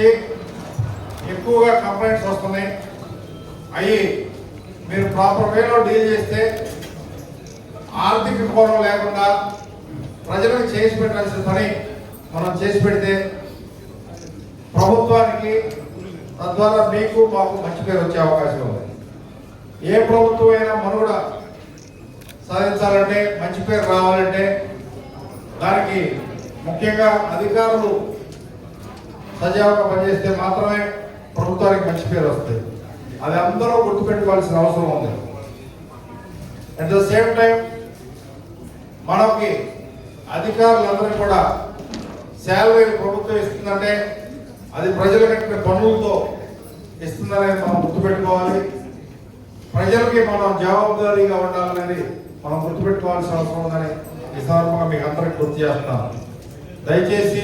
నుంచి ఎక్కువగా కంప్లైంట్స్ వస్తున్నాయి. అవి మీరు ప్రాపర్ వేలో డీల్ చేస్తే ఆర్థిక కోణం లేకుండా ప్రజలకు చేసి పెట్టాల్సిన పని మనం చేసి పెడితే ప్రభుత్వానికి తద్వారా మీకు మాకు మంచి పేరు వచ్చే అవకాశం ఉంది. ఏ ప్రభుత్వం అయినా మనుగడ సాధించాలంటే మంచి పేరు రావాలంటే దానికి ముఖ్యంగా అధికారులు సజావుగా పనిచేస్తే మాత్రమే ప్రభుత్వానికి మంచి పేరు వస్తుంది. అది అందరూ గుర్తుపెట్టుకోవాల్సిన అవసరం ఉంది. అట్ ద సేమ్ టైం మనకి అధికారులందరూ కూడా శాలరీ ప్రభుత్వం ఇస్తుందంటే అది ప్రజల కట్టిన పన్నులతో ఇస్తుందనేది మనం గుర్తుపెట్టుకోవాలి. ప్రజలకి మనం జవాబుదారీగా ఉండాలనేది మనం గుర్తుపెట్టుకోవాల్సిన అవసరం ఉందని ఈ సందర్భంగా మీకు అందరికి గుర్తు చేస్తున్నాను. దయచేసి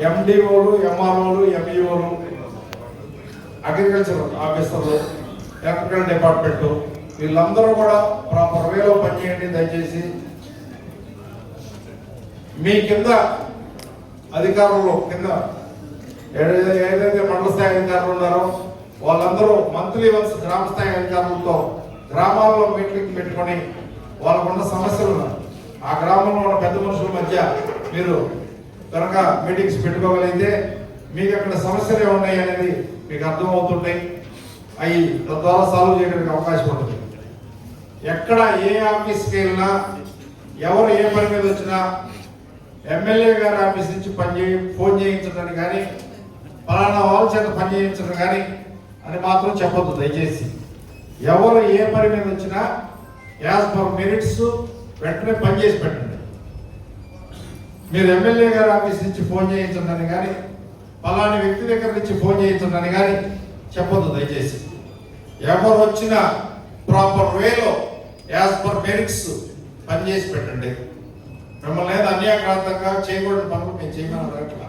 ఎండిఓలు, ఎంఆర్ఓలు, ఎంఈఓలు, అగ్రికల్చర్ ఆఫీసర్లు, ఎలక్ట్రికల్ డిపార్ట్మెంట్ వీళ్ళందరూ కూడా ప్రాపర్ వేలో పనిచేయండి. దయచేసి మీ కింద అధికారులు కింద ఏదైతే మండల స్థాయి అధికారులు ఉన్నారో వాళ్ళందరూ మంత్లీ వన్స్ గ్రామ స్థాయి అధికారులతో గ్రామాల్లో మీటింగ్ పెట్టుకొని వాళ్ళకున్న సమస్యలు ఆ గ్రామంలో ఉన్న పెద్ద మనుషుల మధ్య మీరు కనుక మీటింగ్స్ పెట్టుకోగలిగితే మీకు అక్కడ సమస్యలు ఏమున్నాయి అనేది మీకు అర్థమవుతుంటాయి. అవి తద్వారా సాల్వ్ చేయడానికి అవకాశం ఉంటుంది. ఎక్కడ ఏ ఆఫీస్కి వెళ్ళినా ఎవరు ఏ పని మీద వచ్చినా ఎమ్మెల్యే గారి ఆఫీస్ నుంచి ఫోన్ చేయించడానికి కానీ ఫలానా వాళ్ళ చేత పని చేయించడం కానీ అని మాత్రం చెప్పొద్దు. దయచేసి ఎవరు ఏ పని మీద వచ్చినా యాజ్ పర్ మెరిట్స్ వెంటనే పనిచేసి పెట్టండి. మీరు ఎమ్మెల్యే గారి ఆఫీస్ నుంచి ఫోన్ చేయించండి కానీ ఫలాని వ్యక్తి దగ్గర నుంచి ఫోన్ చేయించండి కానీ చెప్పొద్దు. దయచేసి ఎవరు వచ్చినా ప్రాపర్ వేలో యాజ్ పర్ మెరిట్స్ పనిచేసి పెట్టండి. మిమ్మల్ని ఏదో అన్యాక్రాంతంగా చేయకూడని పనులు మేము చేయమని అడగట్లా.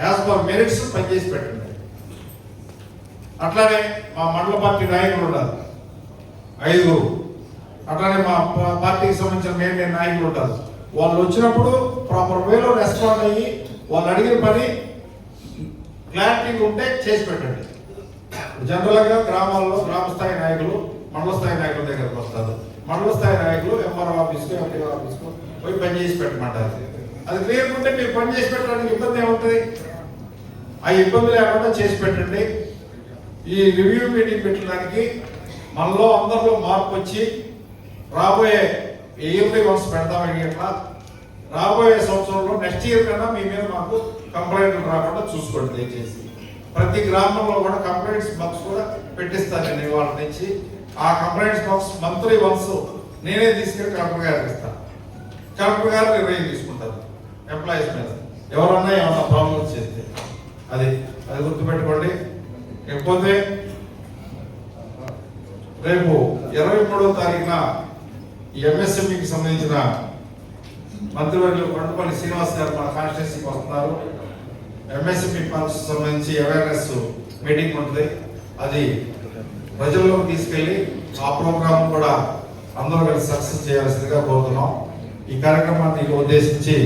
యాజ్ పర్ మెరిట్స్ పనిచేసి పెట్టండి. అట్లానే మా మండల పార్టీ నాయకులు ఉన్నారు 5. అట్లానే మా పార్టీకి సంబంధించిన మెయిన్ నాయకులు ఉంటారు. వాళ్ళు వచ్చినప్పుడు ప్రాపర్ వేలో రెస్పాండ్ అయ్యి వాళ్ళు అడిగిన పని క్లారిటీ ఉంటే చేసి పెట్టండి. జనరల్గా గ్రామాల్లో గ్రామ స్థాయి నాయకులు మండల స్థాయి నాయకుల దగ్గరకు వస్తారు. మండల స్థాయి నాయకులు ఎంఆర్ఓ ఆఫీస్కు, ఎంపీ ఆఫీస్కు పోయి పని చేసి పెట్టమంటారు. అది క్లియర్ ఉంటే మీరు పని చేసి పెట్టడానికి ఇబ్బంది ఏముంటుంది? ఆ ఇబ్బంది లేకుండా చేసి పెట్టండి. ఈ రివ్యూ మీటింగ్ పెట్టడానికి మనలో అందరిలో మార్పు వచ్చి రాబోయే ఇయర్లీ వన్స్ పెడతామని అట్లా రాబోయే సంవత్సరంలో నెక్స్ట్ ఇయర్ కన్నా మీ మీద మాకు కంప్లైంట్లు రాకుండా చూసుకోండి. దయచేసి ప్రతి గ్రామంలో కూడా కంప్లైంట్స్ బాక్స్ కూడా పెట్టిస్తాను నేను వాళ్ళ నుంచి. ఆ కంప్లైంట్స్ బాక్స్ మంత్లీ వన్స్ నేనే తీసుకెళ్ళి కలెక్టర్ గారికి ఇస్తాను. కలెక్టర్ గారు నిర్ణయం తీసుకుంటారు ఎంప్లాయీస్ మీద ఎవరన్నా ఏమన్నా ప్రాబ్లమ్స్ చేస్తే. అది గుర్తుపెట్టుకోండి. లేకపోతే రేపు 23వ తారీఖున ఎంఎస్ఎంఈకి సంబంధించిన మంత్రివర్యులు కొండపల్లి శ్రీనివాస్ గారు మన కాన్స్టిట్యున్సీకి వస్తున్నారు. ఎంఎస్ఎంఈ పాలసీకి సంబంధించి అవేర్నెస్ మీటింగ్ ఉంటుంది. అది ప్రజల్లోకి తీసుకెళ్ళి ఆ ప్రోగ్రామ్ కూడా అందరూ కలిసి సక్సెస్ చేయాల్సిందిగా కోరుతున్నాం. ఈ కార్యక్రమాన్ని ఉద్దేశించి